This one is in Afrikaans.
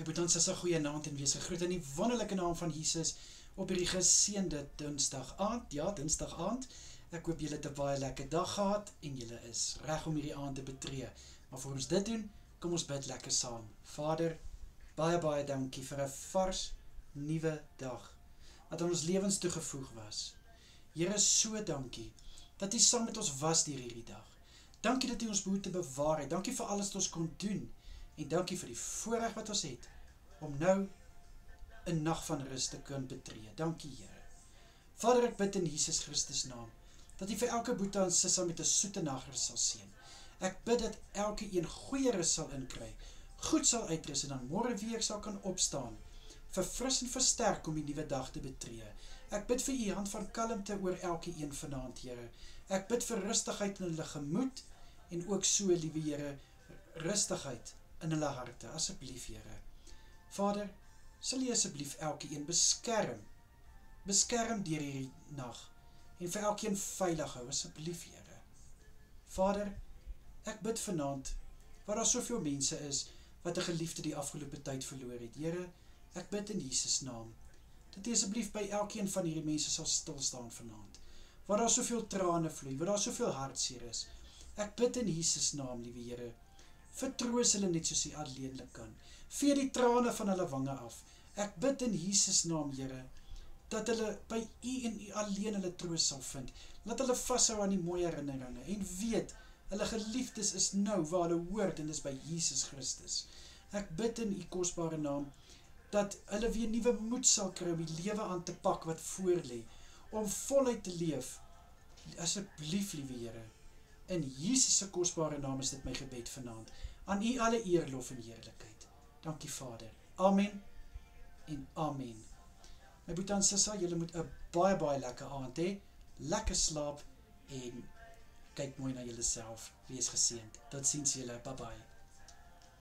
My boet ons is 'n goeie naam en wees gegroet in die wonderlike naam van Jesus op hierdie geseënde Dinsdag aand. Ja, Dinsdag aand. Ek hoop julle het 'n baie lekker dag gehad en julle is reg om hierdie aand te betree. Maar voor ons dit doen, kom ons bid lekker saam. Vader, baie dankie vir 'n vars nuwe dag wat aan ons lewens toegevoeg was. Here, so dankie dat U saam met ons was deur hierdie dag. Dankie dat U ons behoed te bewaar het. Dankie vir alles wat ons kon doen. En dankie vir die voorreg wat ons het om nou 'n nag van rus te kan betree. Dankie, Here. Vader, ek bid in Jesus Christus naam dat U vir elke boeta en sissa met 'n soete nagrus sal seën. Ek bid dat elke een goeie rus sal inkry, goed sal uitrus en dan môre weer sal kan opstaan, verfris en versterk om die nuwe dag te betree. Ek bid vir U hand van kalmte oor elke een vanaand, Here. Ek bid vir rustigheid in hulle gemoed en ook so, liewe Here, rustigheid in hulle harte, asseblief, Here. Vader, sal U asseblief elke een beskerm deur hierdie nag en vir elkeen veilig hou, asseblief, Here. Vader, ek bid vanaand, waar daar soveel mense is, wat 'n geliefde die afgelope tyd verloor het. Here, ek bid in Jesus naam, dat U asseblief by elkeen van hierdie mense sal stilstaan vanaand, waar daar soveel trane vloei, waar daar soveel hartseer is. Ek bid in Jesus naam, liewe Here, vertroos hulle net soos U alleenlik kan. Vee die trane van hulle wange af. Ek bid in Jesus naam, Here, dat hulle by U en U alleen hulle troos sal vind. Laat hulle vashou aan die mooi herinneringe en weet, hulle geliefdes is nou waar hulle hoort en dis by Jesus Christus. Ek bid in U kosbare naam, dat hulle weer nuwe moed sal kry om die lewe aan te pak wat voorlê, om voluit te leef. Asseblief, liewe Here, in Jesus se kosbare naam is dit my gebed vanaand. Aan U alle eer, lof en heerlikheid. Dankie, Vader. Amen en amen. My boetie en sissa, julle moet 'n baie lekker aand hê. Lekker slaap en kyk mooi na julleself. Wees geseënd. Totsiens julle. Bye bye.